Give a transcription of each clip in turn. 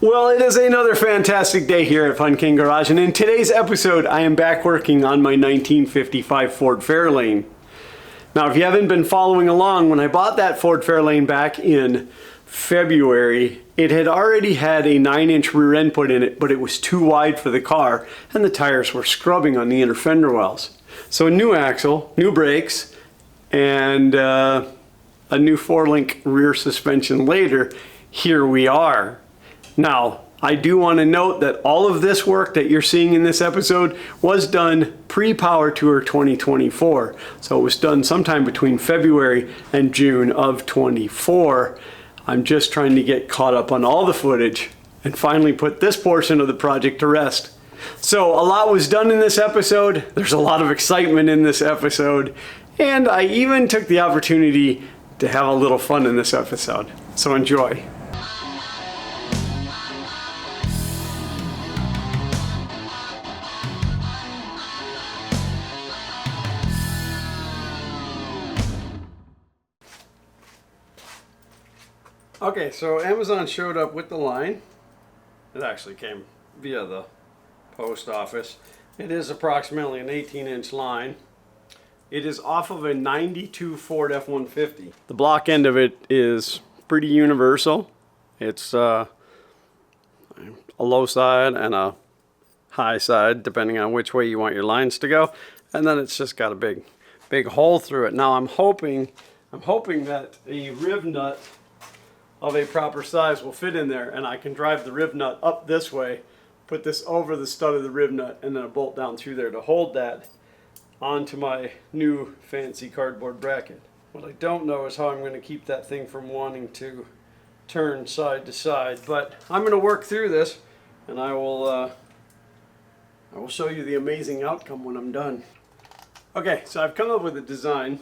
Well, it is another fantastic day here at Fun King Garage, and in today's episode, I am back working on my 1955 Ford Fairlane. Now, if you haven't been following along, when I bought that Ford Fairlane back in February, it had already had a 9-inch rear end put in it, but it was too wide for the car, and the tires were scrubbing on the inner fender wells. So a new axle, new brakes, and a new 4-link rear suspension later, here we are. Now, I do want to note that all of this work that you're seeing in this episode was done pre-Power Tour 2024. So it was done sometime between February and June of 24. I'm just trying to get caught up on all the footage and finally put this portion of the project to rest. So a lot was done in this episode. There's a lot of excitement in this episode. And I even took the opportunity to have a little fun in this episode. So enjoy. Okay, so Amazon showed up with the line. It actually came via the post office. It is approximately an 18-inch line. It is off of a 92 Ford F-150. The block end of it is pretty universal. It's a low side and a high side, depending on which way you want your lines to go. And then it's just got a big hole through it. Now I'm hoping that a rib nut of a proper size will fit in there, and I can drive the rib nut up this way, put this over the stud of the rib nut, and then a bolt down through there to hold that onto my new fancy cardboard bracket. What I don't know is how I'm going to keep that thing from wanting to turn side to side, but I'm going to work through this, and I will show you the amazing outcome when I'm done. Okay, so I've come up with a design.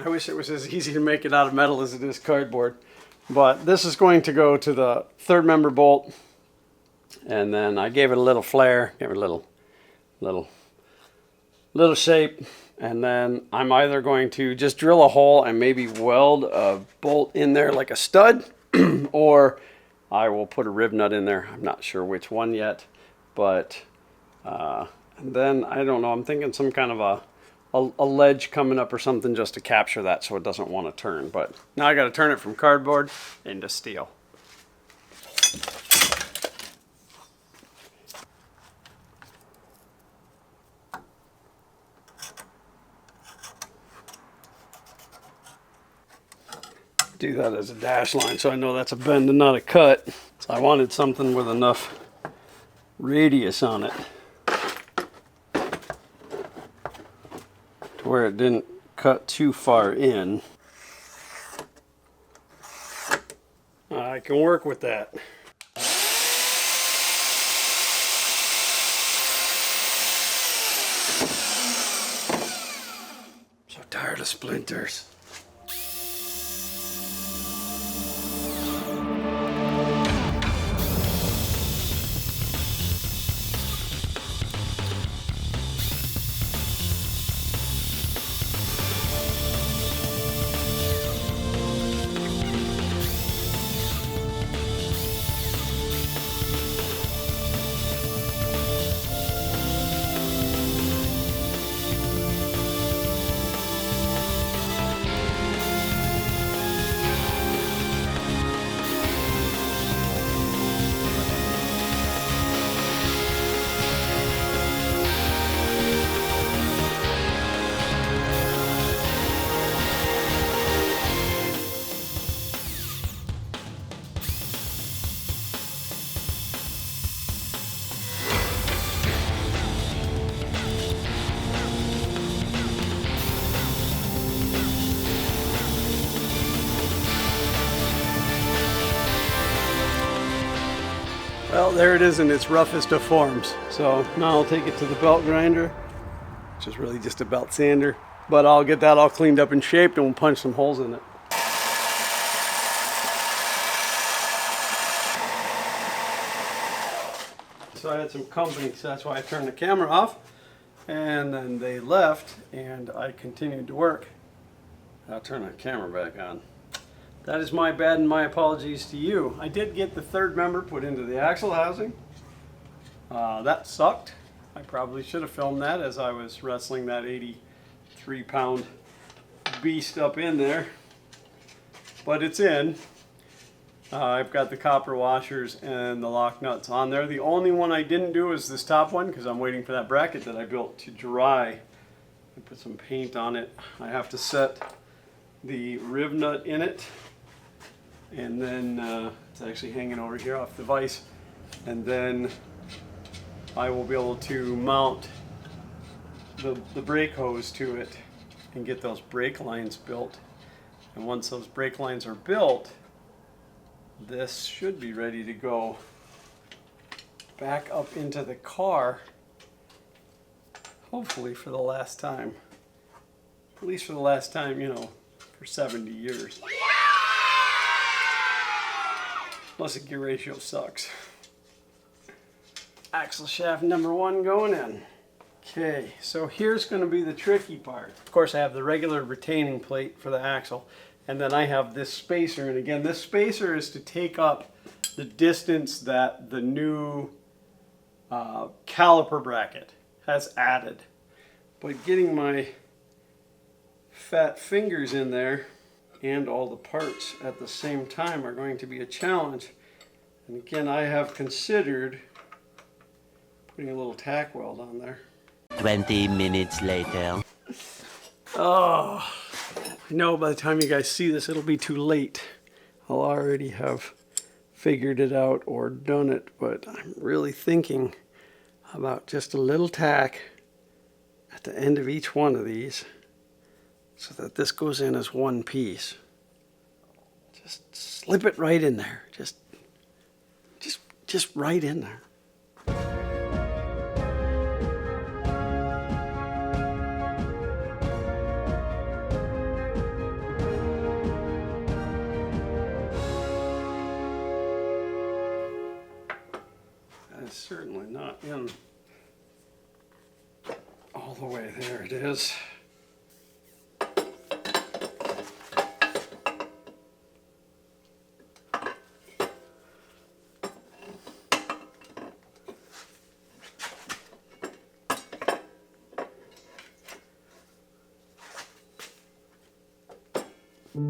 I wish it was as easy to make it out of metal as it is cardboard. But this is going to go to the third member bolt. And then I gave it a little flare, gave it a little shape. And then I'm either going to just drill a hole and maybe weld a bolt in there like a stud, or I will put a rib nut in there. I'm not sure which one yet. But and then, I don't know, I'm thinking some kind of a ledge coming up or something just to capture that so it doesn't want to turn. But now I got to turn it from cardboard into steel. Do that as a dash line so I know that's a bend and not a cut. So I wanted something with enough radius on it where it didn't cut too far in. I can work with that. So tired of splinters. Well, there it is in its roughest of forms. So now I'll take it to the belt grinder, which is really just a belt sander. But I'll get that all cleaned up and shaped and we'll punch some holes in it. So I had some company, so that's why I turned the camera off. And then they left and I continued to work. I'll turn the camera back on. that is my bad and my apologies to you. I did get the third member put into the axle housing. That sucked. I probably should have filmed that as I was wrestling that 83-pound beast up in there. But it's in. I've got the copper washers and the lock nuts on there. The only one I didn't do is this top one because I'm waiting for that bracket that I built to dry. I put some paint on it. I have to set the riv nut in it, and then it's actually hanging over here off the vise, and then I will be able to mount the brake hose to it and get those brake lines built. And once those brake lines are built, this should be ready to go back up into the car, hopefully for the last time. At least for the last time, you know, for 70 years. Plus the gear ratio sucks. Axle shaft number 1 going in. Okay, so here's going to be the tricky part. Of course, I have the regular retaining plate for the axle, and then I have this spacer. And again, this spacer is to take up the distance that the new caliper bracket has added. But getting my fat fingers in there and all the parts at the same time are going to be a challenge. And again, I have considered putting a little tack weld on there. 20 minutes later. Oh, I know by the time you guys see this, it'll be too late. I'll already have figured it out or done it, but I'm really thinking about just a little tack at the end of each one of these so that this goes in as one piece. Just slip it right in there. Just right in there. That is certainly not in all the way. There it is.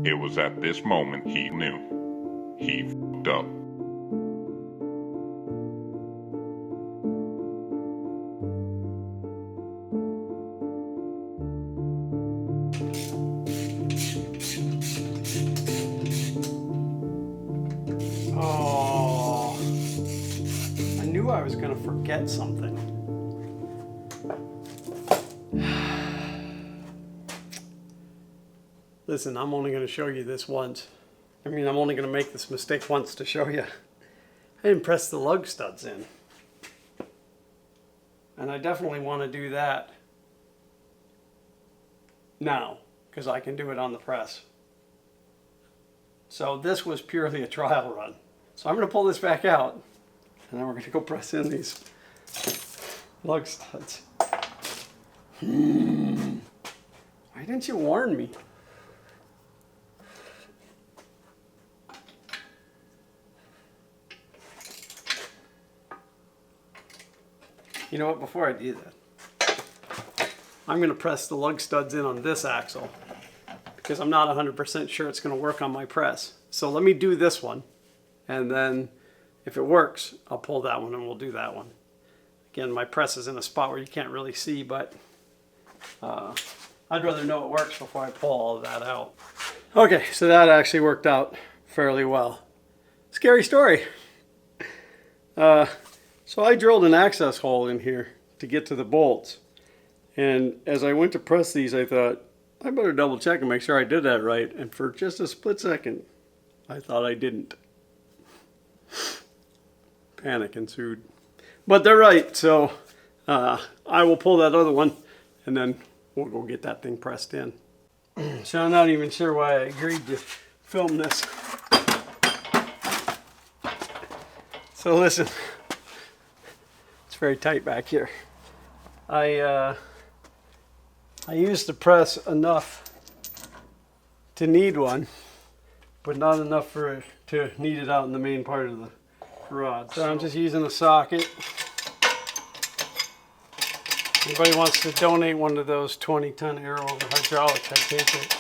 It was at this moment he knew. He f***ed up. Oh, I knew I was going to forget something. Listen, I'm only going to show you this once. I mean, I'm only going to make this mistake once to show you. I didn't press the lug studs in. And I definitely want to do that now, because I can do it on the press. So this was purely a trial run. So I'm going to pull this back out, and then we're going to go press in these lug studs. Why didn't you warn me? You know what, before I do that, I'm going to press the lug studs in on this axle because I'm not 100% sure it's going to work on my press. So let me do this one, and then if it works, I'll pull that one and we'll do that one. Again, my press is in a spot where you can't really see, but I'd rather know it works before I pull all of that out. Okay, so that actually worked out fairly well. Scary story. So I drilled an access hole in here to get to the bolts. And as I went to press these, I thought, I better double check and make sure I did that right. And for just a split second, I thought I didn't. Panic ensued. But they're right, so I will pull that other one and then we'll go get that thing pressed in. So I'm not even sure why I agreed to film this. So listen. Very tight back here. I used the press enough to need one, but not enough for it to need it out in the main part of the rod. So I'm just using a socket. Anybody wants to donate one of those 20-ton Arrow hydraulics, I take it.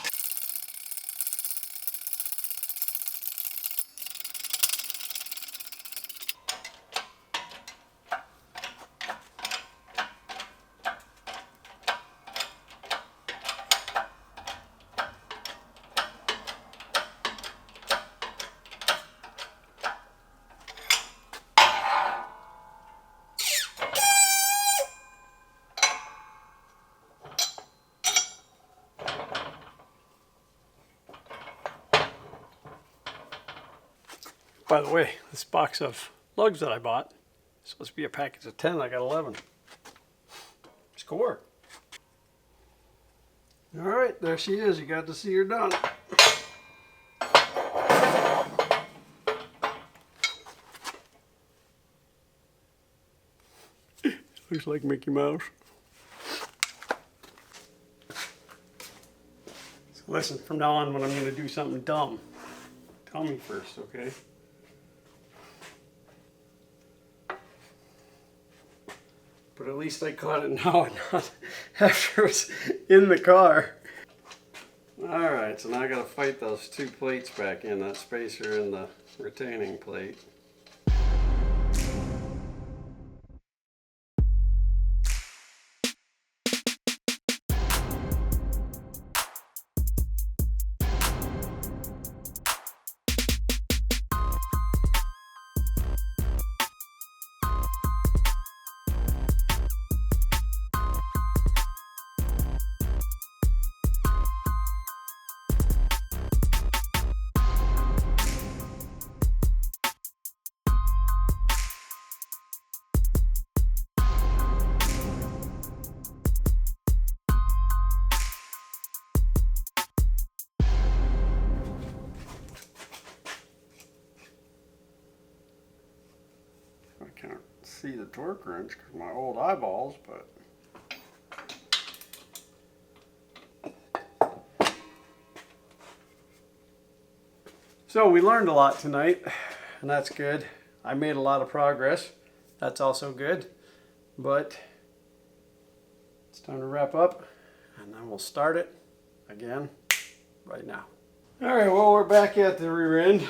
By the way, this box of lugs that I bought is supposed to be a package of 10. I got 11. Score. All right, there she is. You got to see her done. Looks like Mickey Mouse. So listen, from now on when I'm going to do something dumb, tell me first, okay? But at least I caught it now and not after it was in the car. Alright, so now I gotta fight those two plates back in, that spacer and the retaining plate. I can't see the torque wrench because of my old eyeballs, but so we learned a lot tonight, and that's good. I made a lot of progress. That's also good. But it's time to wrap up, and then we'll start it again right now. All right, well, we're back at the rear end.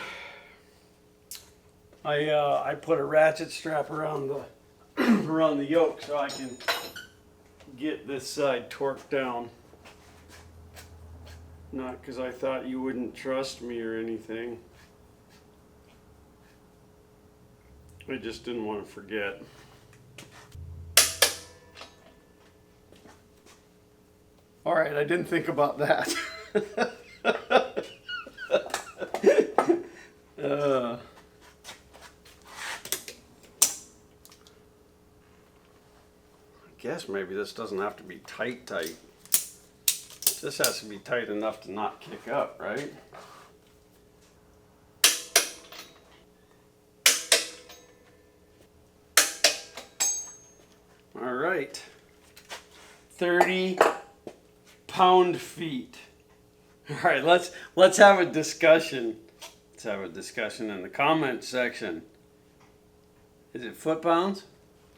I put a ratchet strap around the around the yoke so I can get this side torqued down. Not because I thought you wouldn't trust me or anything. I just didn't want to forget. All right, I didn't think about that. I guess maybe this doesn't have to be tight. This has to be tight enough to not kick up, right? All right, 30 pound-feet. All right, let's have a discussion. Let's have a discussion in the comment section. Is it foot-pounds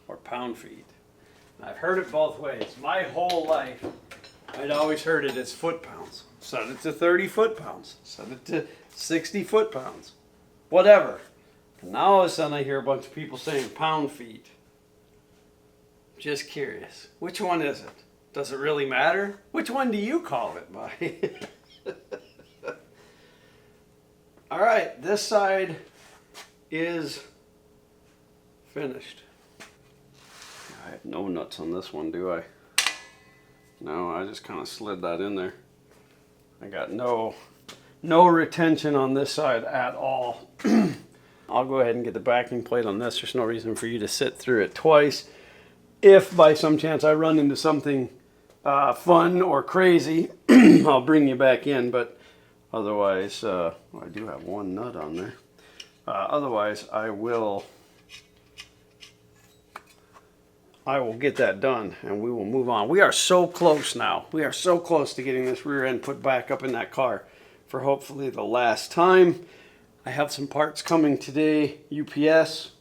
or pound-feet? I've heard it both ways. My whole life, I'd always heard it as foot-pounds. Set it to 30 foot-pounds. Set it to 60 foot-pounds. Whatever. And now all of a sudden I hear a bunch of people saying pound-feet. Just curious. Which one is it? Does it really matter? Which one do you call it by? All right, this side is finished. I have no nuts on this one, do I? No, I just kind of slid that in there. I got no retention on this side at all. I'll go ahead and get the backing plate on this. There's no reason for you to sit through it twice. If by some chance I run into something fun or crazy, I'll bring you back in, but otherwise, I do have one nut on there. Otherwise, I will get that done and we will move on. We are so close now. We are so close to getting this rear end put back up in that car. for hopefully the last time. I have some parts coming today, UPS.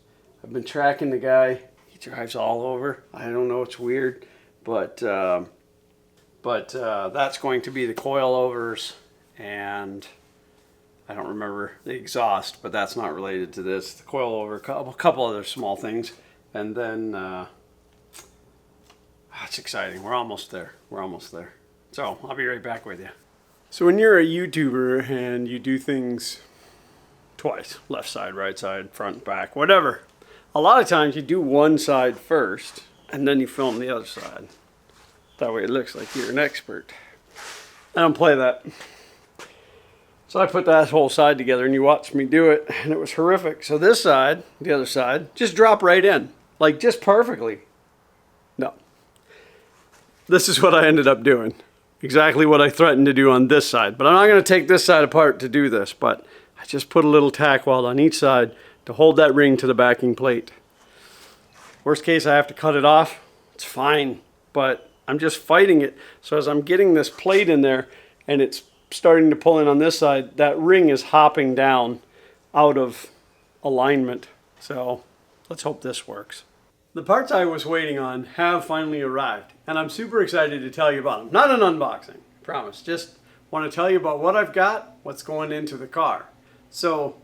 I've been tracking the guy. He drives all over. I don't know, it's weird, but that's going to be the coilovers, and I don't remember the exhaust, but that's not related to this. The coilover, a couple other small things, and then it's exciting. We're almost there. We're almost there. So I'll be right back with you. So when you're a YouTuber and you do things twice, left side, right side, front, back, whatever, a lot of times you do one side first and then you film the other side. That way it looks like you're an expert. I don't play that. So I put that whole side together and you watched me do it, and it was horrific. So this side, the other side, just drop right in, like just perfectly. No. This is what I ended up doing. Exactly what I threatened to do on this side. But I'm not going to take this side apart to do this, but I just put a little tack weld on each side to hold that ring to the backing plate. Worst case, I have to cut it off. It's fine, but I'm just fighting it. So as I'm getting this plate in there and it's starting to pull in on this side, that ring is hopping down out of alignment. So let's hope this works. The parts I was waiting on have finally arrived, and I'm super excited to tell you about them. Not an unboxing, I promise. Just want to tell you about what I've got, what's going into the car. So,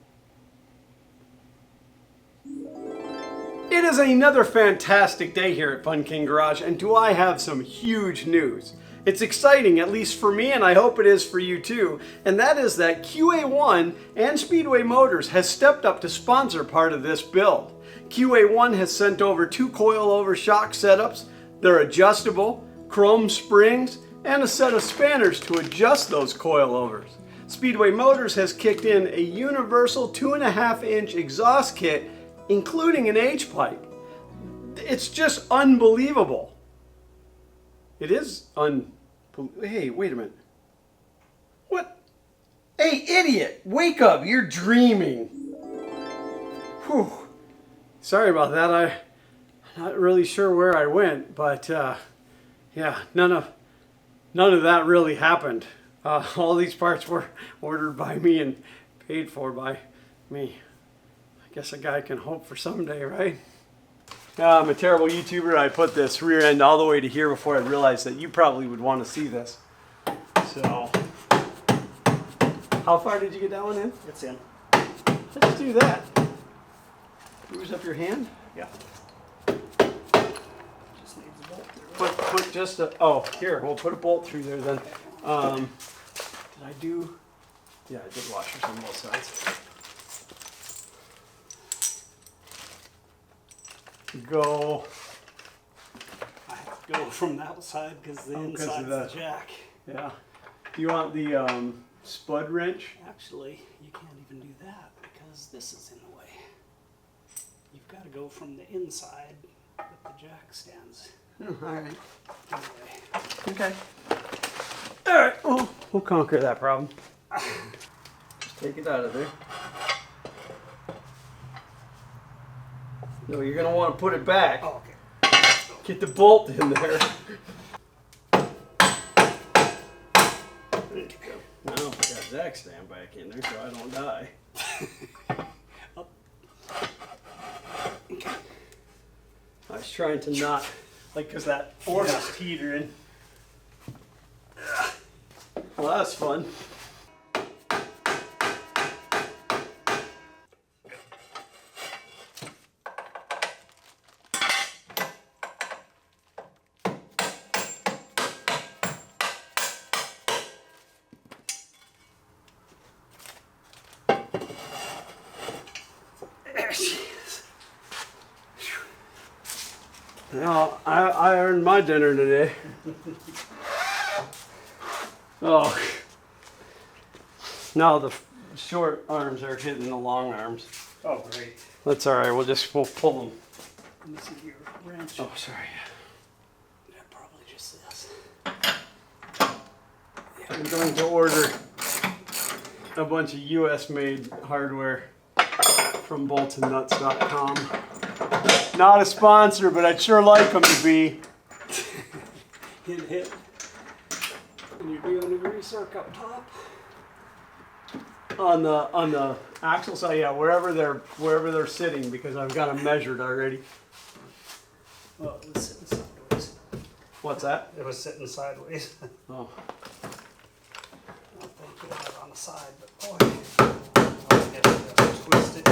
it is another fantastic day here at Fun King Garage, and do I have some huge news. It's exciting, at least for me, and I hope it is for you too, and that is that QA1 and Speedway Motors has stepped up to sponsor part of this build. QA1 has sent over 2 coilover shock setups. They're adjustable, chrome springs, and a set of spanners to adjust those coilovers. Speedway Motors has kicked in a universal 2.5-inch exhaust kit, including an H-pipe. It's just unbelievable. It is Hey, wait a minute. What? Hey, idiot! Wake up! You're dreaming. Whew. Sorry about that. I'm not really sure where I went, but yeah, none of that really happened. All these parts were ordered by me and paid for by me. I guess a guy can hope for someday, right? I'm a terrible YouTuber. I put this rear end all the way to here before I realized that you probably would want to see this. So, how far did you get that one in? It's in. Let's do that. Bruise up your hand? Yeah. Just needs a bolt through. Put just a, oh, here, we'll put a bolt through there then. Did I do, yeah, I did washers on both sides. Go. I have to go from the outside because the inside's the jack. Yeah. Do you want the spud wrench? Actually, you can't even do that because this is in the way. You've got to go from the inside with the jack stands Oh, all right. in the way. Okay. All right. Well, we'll conquer that problem. Just take it out of there. No, you're going to want to put it back. Oh, okay. Get the bolt in there. Now I got Zach stand back in there so I don't die. I was trying to not, like, because that force is teetering. Well, that's fun. Well, I earned my dinner today. Oh. Now the short arms are hitting the long arms. Oh, great. That's all right. We'll pull them. Let me see your wrench. Oh, sorry. Yeah, probably just this. I'm going to order a bunch of US-made hardware from boltandnuts.com. Not a sponsor, but I'd sure like them to be. Hit. And you're doing a grease arc up top. On the axle side, yeah, wherever they're sitting, because I've got them measured already. Well, it was sitting sideways. What's that? It was sitting sideways. Oh, I don't think you have it on the side, but boy, I'll get it twisted.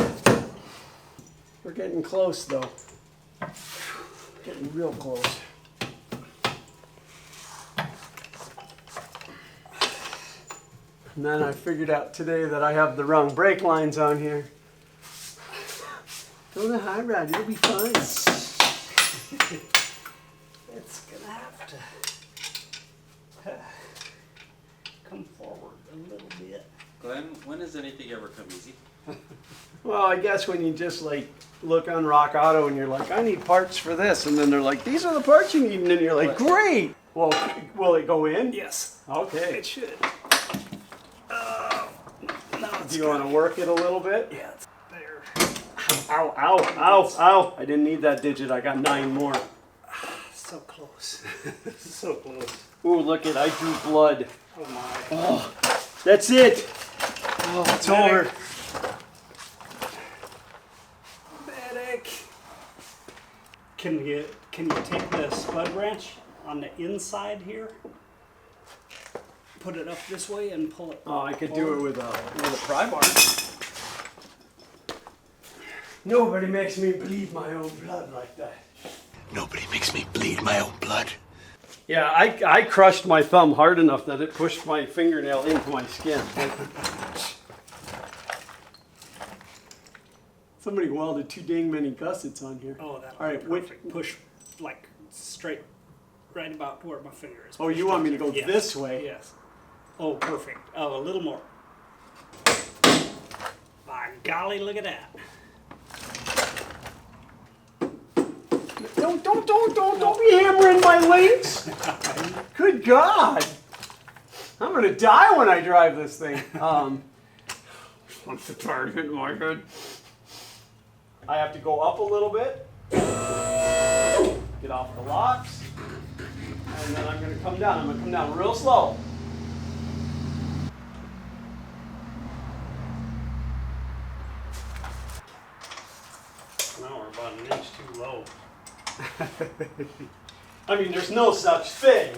we're getting close though. Getting real close. And then I figured out today that I have the wrong brake lines on here. Go the high ride, it'll be fine. It's gonna have to come forward a little bit. Glenn, when does anything ever come easy? Well, I guess when you just like look on Rock Auto and you're like, I need parts for this, and then they're like, these are the parts you need, and then you're like, great. Well, will it go in? Yes, Okay. it should. No, it's Do you want to work it a little bit? Yeah, it's there. Ow, ow, ow, ow. I didn't need that digit. I got 9 more. So close. So close. Ooh, look it. I drew blood. Oh my. Oh, that's it. Oh, it's over. Medic. Can you take the spud wrench on the inside here? Put it up this way and pull it. Oh, I could do it with a pry bar. Nobody makes me bleed my own blood like that. Nobody makes me bleed my own blood. Yeah, I crushed my thumb hard enough that it pushed my fingernail into my skin. Somebody welded too dang many gussets on here. Oh, that. All right, perfect. Push like straight, right about where my finger is. Oh, you Push want me to down go there. this way? Yes. Oh, perfect. Oh, a little more. By golly, look at that. Don't be hammering my links. Good God. I'm gonna die when I drive this thing. What's the target in my head? I have to go up a little bit. Get off the locks. And then I'm gonna come down. I'm gonna come down real slow. Now we're about an inch too low. I mean, there's no such thing.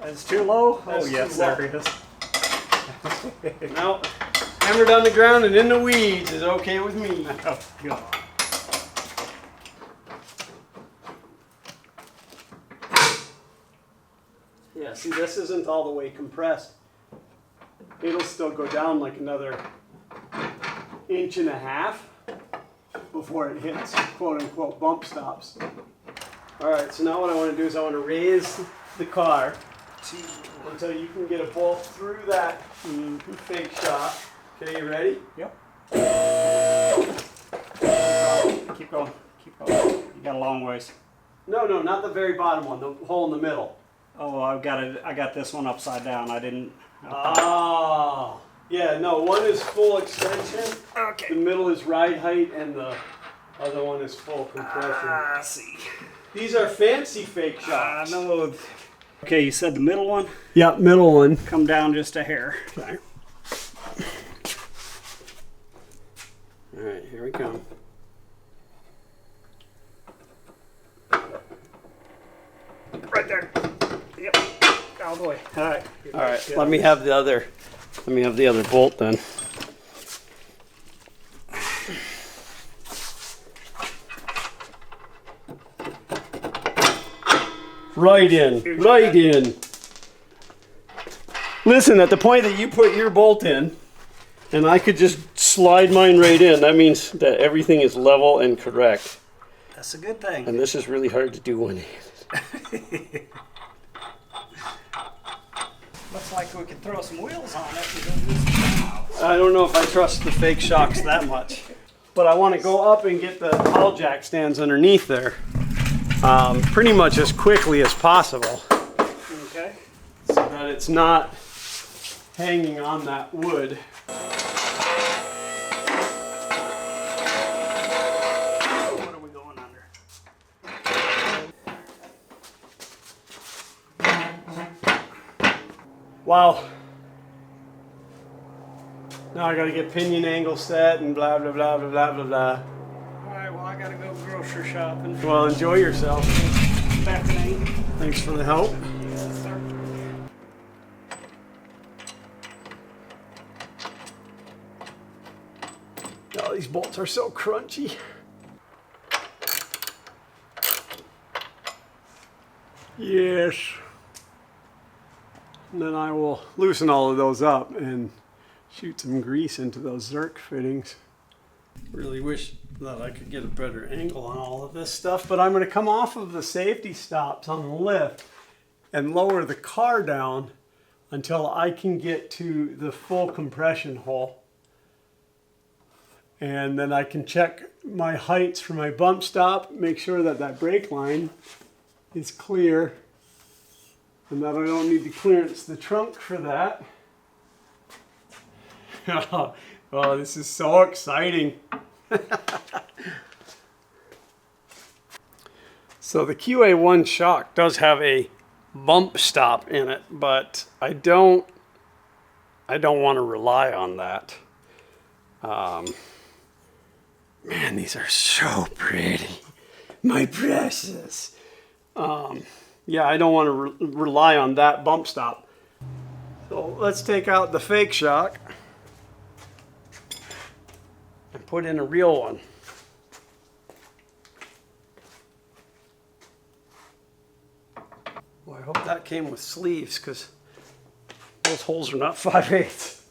That's too low? That's Oh, yes, too low. there it is. No, hammered on the ground and in the weeds is okay with me. Oh, God. Yeah, see, this isn't all the way compressed. It'll still go down like another 1.5 inches before it hits quote unquote bump stops. All right, so now what I want to do is I want to raise the car until you can get a bolt through that fake shot. Okay, you ready? Yep. Keep going. Keep going. You got a long ways. No, not the very bottom one, the hole in the middle. Oh, I got this one upside down. I didn't. Ah, yeah, no, one is full extension, the Okay. middle is ride height, and the other one is full compression. I see. These are fancy fake shots. No. Okay, you said the middle one? Yeah, middle one. Come down just a hair. Okay. All right, here we come. Right there. Yep. All the way. All right. All right, let me have the other bolt then. Right in, right in. Listen, at the point that you put your bolt in, and I could just slide mine right in, that means that everything is level and correct. That's a good thing. And this is really hard to do one-handed. Looks like we could throw some wheels on it and go do this now. I don't know if I trust the fake shocks that much. But I want to go up and get the tall jack stands underneath there pretty much as quickly as possible Okay. so that it's not hanging on that wood. What are we going under? Wow. Now I gotta get pinion angle set and blah blah blah blah blah blah blah. Alright, well I gotta go grocery shopping. Well, enjoy yourself. Back tonight. Thanks for the help. Yes, sir. Oh, these bolts are so crunchy. Yes. And then I will loosen all of those up and shoot some grease into those Zerk fittings. Really wish that I could get a better angle on all of this stuff, but I'm going to come off of the safety stops on the lift and lower the car down until I can get to the full compression hole. And then I can check my heights for my bump stop, make sure that that brake line is clear and that I don't need to clearance the trunk for that. Oh, this is so exciting. So the QA1 shock does have a bump stop in it, but I don't want to rely on that. Man, these are so pretty. My precious. Yeah, I don't want to rely on that bump stop. So let's take out the fake shock and put in a real one. Well, I hope that came with sleeves because those holes are not 5/8.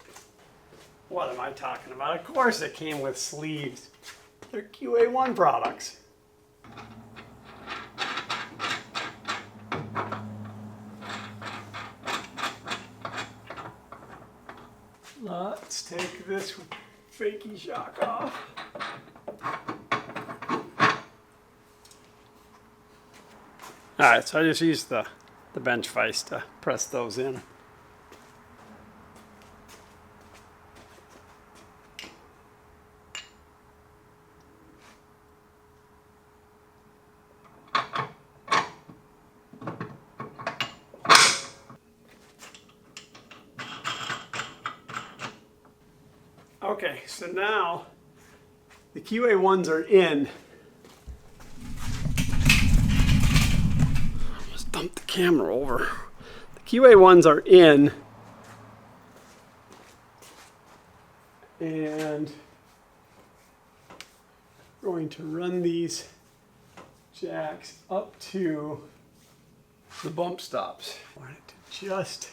What am I talking about? Of course it came with sleeves. They're QA1 products. Let's take this fakey shock off. Alright, so I just used the bench vise to press those in. Okay, so now the QA1s are in. Almost dumped the camera over. The QA1s are in. And I'm going to run these jacks up to the bump stops. I want it to just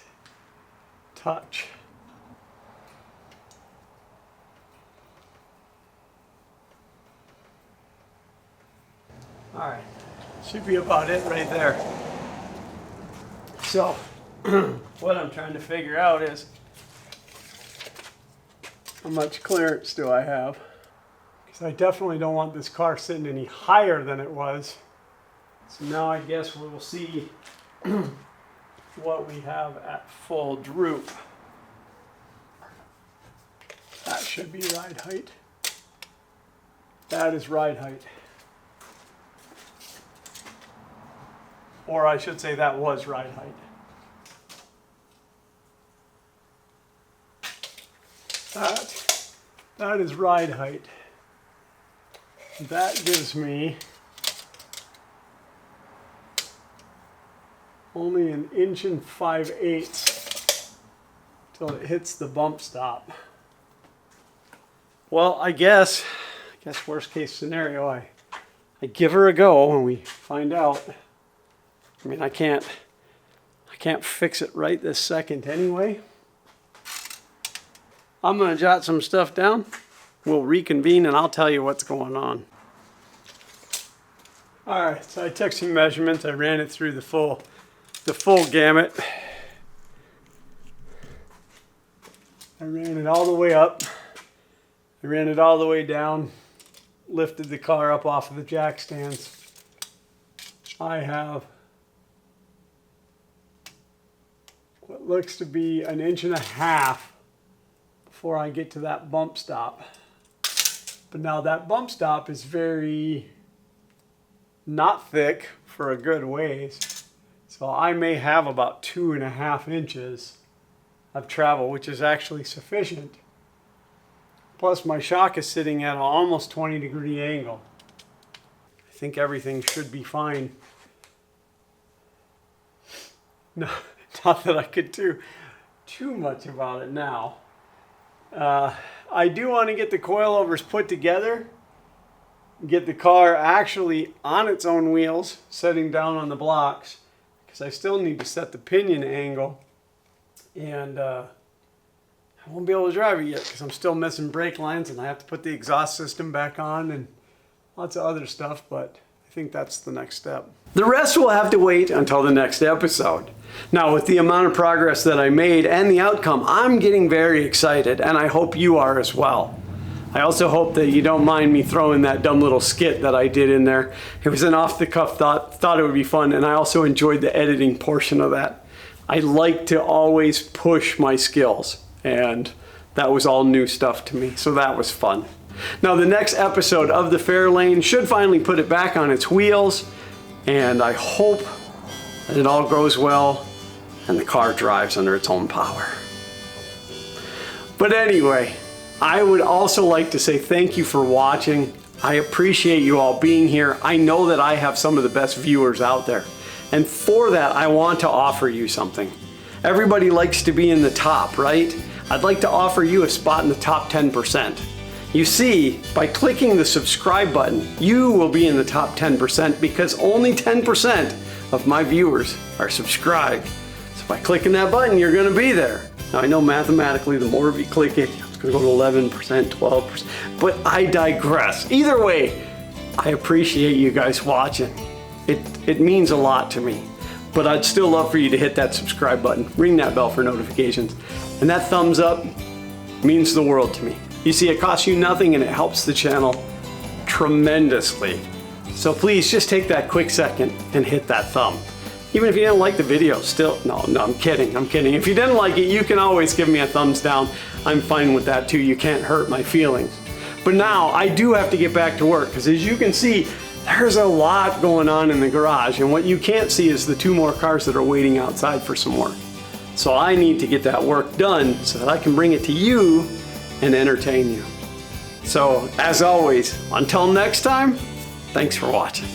touch. All right, should be about it right there. So, what I'm trying to figure out is how much clearance do I have? Because I definitely don't want this car sitting any higher than it was. So now I guess we will see what we have at full droop. That should be ride height. That is ride height. Or I should say that was ride height. That is ride height. That gives me only 1 5/8 inches till it hits the bump stop. Well, I guess worst case scenario, I give her a go and we find out. I mean, I can't fix it right this second anyway. I'm gonna jot some stuff down. We'll reconvene and I'll tell you what's going on. All right, so I took some measurements. I ran it through the full gamut. I ran it all the way up. I ran it all the way down. Lifted the car up off of the jack stands. I have what looks to be 1.5 inches before I get to that bump stop. But now that bump stop is very not thick for a good ways. So I may have about 2.5 inches of travel, which is actually sufficient Plus my shock is sitting at an almost 20-degree angle. I think everything should be fine. No, not that I could do too much about it now. I do want to get the coilovers put together, get the car actually on its own wheels, setting down on the blocks, because I still need to set the pinion angle, and I won't be able to drive it yet because I'm still missing brake lines and I have to put the exhaust system back on and lots of other stuff, but I think that's the next step. The rest will have to wait until the next episode. Now, with the amount of progress that I made and the outcome, I'm getting very excited, and I hope you are as well. I also hope that you don't mind me throwing that dumb little skit that I did in there. It was an off-the-cuff thought it would be fun, and I also enjoyed the editing portion of that. I like to always push my skills, and that was all new stuff to me, so that was fun. Now, the next episode of the Fairlane should finally put it back on its wheels, and I hope that it all goes well and the car drives under its own power. But anyway, I would also like to say thank you for watching. I appreciate you all being here. I know that I have some of the best viewers out there, and for that I want to offer you something. Everybody likes to be in the top, right? I'd like to offer you a spot in the top 10%. You see, by clicking the subscribe button, you will be in the top 10% because only 10% of my viewers are subscribed. So by clicking that button, you're gonna be there. Now I know mathematically the more of you click it, it's gonna go to 11%, 12%, but I digress. Either way, I appreciate you guys watching. It means a lot to me, but I'd still love for you to hit that subscribe button, ring that bell for notifications, and that thumbs up means the world to me. You see, it costs you nothing and it helps the channel tremendously. So please just take that quick second and hit that thumb. Even if you didn't like the video, still, no, I'm kidding. If you didn't like it, you can always give me a thumbs down. I'm fine with that too. You can't hurt my feelings. But now I do have to get back to work because as you can see, there's a lot going on in the garage, and what you can't see is the 2 more cars that are waiting outside for some work. So I need to get that work done so that I can bring it to you and entertain you. So, as always, until next time, thanks for watching.